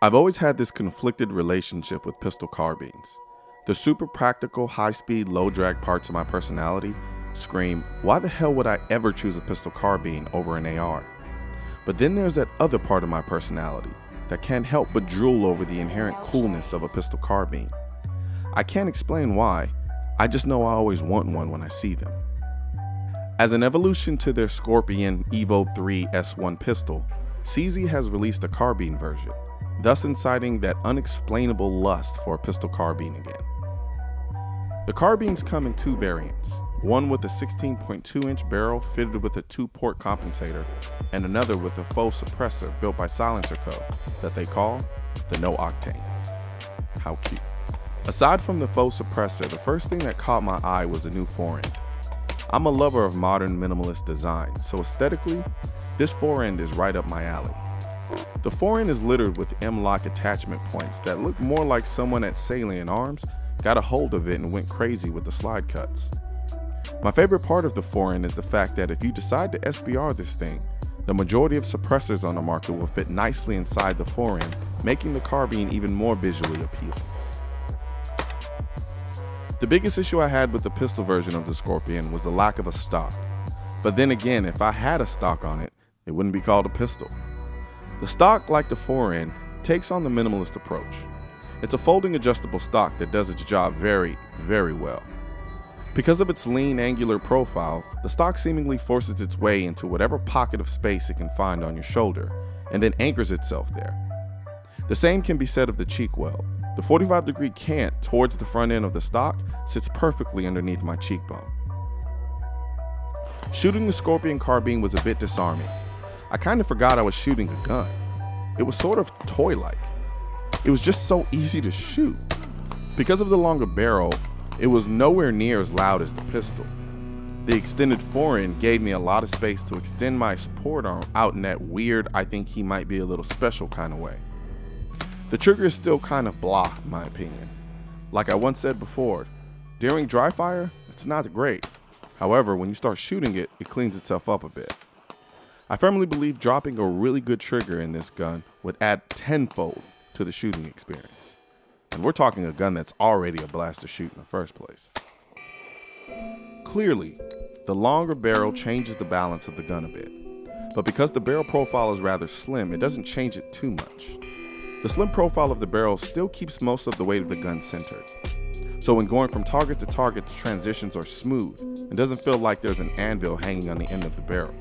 I've always had this conflicted relationship with pistol carbines. The super practical, high-speed, low-drag parts of my personality scream, why the hell would I ever choose a pistol carbine over an AR? But then there's that other part of my personality that can't help but drool over the inherent coolness of a pistol carbine. I can't explain why, I just know I always want one when I see them. As an evolution to their Scorpion Evo 3 S1 pistol, CZ has released a carbine version, thus inciting that unexplainable lust for a pistol carbine again. The carbines come in two variants, one with a 16.2-inch barrel fitted with a 2-port compensator, and another with a faux suppressor built by Silencer Co. that they call the No Octane. How cute. Aside from the faux suppressor, the first thing that caught my eye was a new forend. I'm a lover of modern minimalist design, so aesthetically, this forend is right up my alley. The forend is littered with M-lock attachment points that look more like someone at Salient Arms got a hold of it and went crazy with the slide cuts. My favorite part of the forend is the fact that if you decide to SBR this thing, the majority of suppressors on the market will fit nicely inside the forend, making the carbine even more visually appealing. The biggest issue I had with the pistol version of the Scorpion was the lack of a stock. But then again, if I had a stock on it, it wouldn't be called a pistol. The stock, like the forend, takes on the minimalist approach. It's a folding adjustable stock that does its job very, very well. Because of its lean, angular profile, the stock seemingly forces its way into whatever pocket of space it can find on your shoulder, and then anchors itself there. The same can be said of the cheek weld. The 45-degree cant towards the front end of the stock sits perfectly underneath my cheekbone. Shooting the Scorpion carbine was a bit disarming. I kind of forgot I was shooting a gun. It was sort of toy-like. It was just so easy to shoot. Because of the longer barrel, it was nowhere near as loud as the pistol. The extended forend gave me a lot of space to extend my support arm out in that weird, I think he might be a little special kind of way. The trigger is still kind of blah in my opinion. Like I once said before, during dry fire, it's not great. However, when you start shooting it, it cleans itself up a bit. I firmly believe dropping a really good trigger in this gun would add tenfold to the shooting experience. And we're talking a gun that's already a blast to shoot in the first place. Clearly, the longer barrel changes the balance of the gun a bit. But because the barrel profile is rather slim, it doesn't change it too much. The slim profile of the barrel still keeps most of the weight of the gun centered. So when going from target to target, the transitions are smooth and doesn't feel like there's an anvil hanging on the end of the barrel.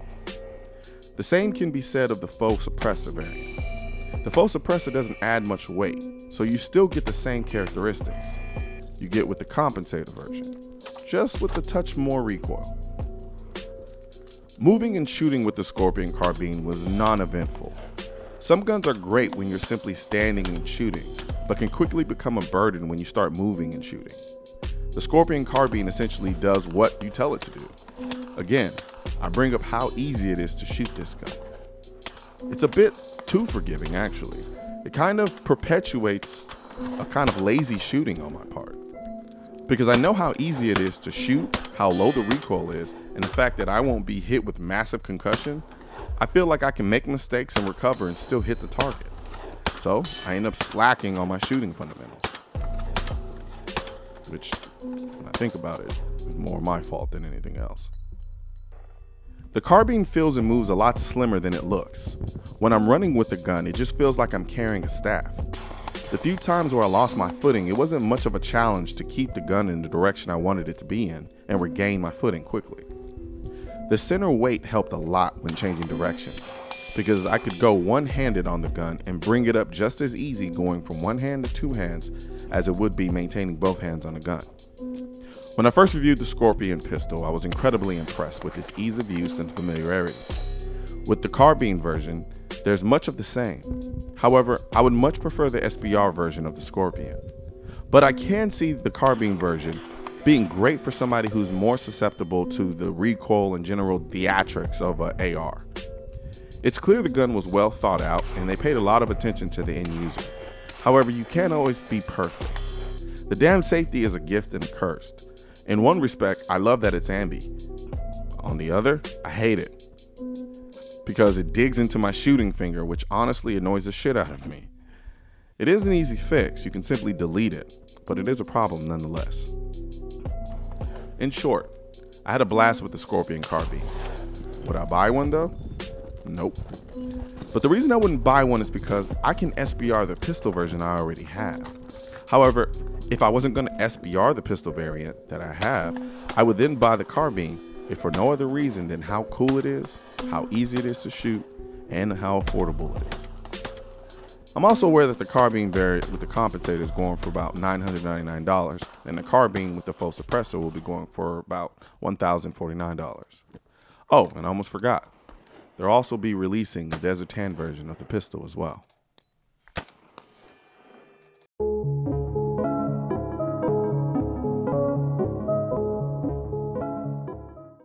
The same can be said of the faux suppressor variant. The faux suppressor doesn't add much weight, so you still get the same characteristics you get with the compensator version, just with a touch more recoil. Moving and shooting with the Scorpion carbine was non-eventful. Some guns are great when you're simply standing and shooting, but can quickly become a burden when you start moving and shooting. The Scorpion carbine essentially does what you tell it to do. Again, I bring up how easy it is to shoot this gun. It's a bit too forgiving actually. It kind of perpetuates a kind of lazy shooting on my part. Because I know how easy it is to shoot, how low the recoil is, and the fact that I won't be hit with massive concussion, I feel like I can make mistakes and recover and still hit the target. So I end up slacking on my shooting fundamentals. Which, when I think about it, is more my fault than anything else. The carbine feels and moves a lot slimmer than it looks. When I'm running with the gun, it just feels like I'm carrying a staff. The few times where I lost my footing, it wasn't much of a challenge to keep the gun in the direction I wanted it to be in and regain my footing quickly. The center weight helped a lot when changing directions, because I could go one-handed on the gun and bring it up just as easy going from one hand to two hands as it would be maintaining both hands on the gun. When I first reviewed the Scorpion pistol, I was incredibly impressed with its ease of use and familiarity. With the carbine version, there's much of the same. However, I would much prefer the SBR version of the Scorpion. But I can see the carbine version being great for somebody who's more susceptible to the recoil and general theatrics of an AR. It's clear the gun was well thought out and they paid a lot of attention to the end user. However, you can't always be perfect. The damn safety is a gift and a curse. In one respect, I love that it's ambi. On the other, I hate it. Because it digs into my shooting finger, which honestly annoys the shit out of me. It is an easy fix, you can simply delete it, but it is a problem nonetheless. In short, I had a blast with the Scorpion carbine. Would I buy one though? Nope. But the reason I wouldn't buy one is because I can SBR the pistol version I already have. However, if I wasn't going to SBR the pistol variant that I have, I would then buy the carbine if for no other reason than how cool it is, how easy it is to shoot, and how affordable it is. I'm also aware that the carbine variant with the compensator is going for about $999, and the carbine with the full suppressor will be going for about $1,049. Oh, and I almost forgot. They'll also be releasing the Desert Tan version of the pistol as well.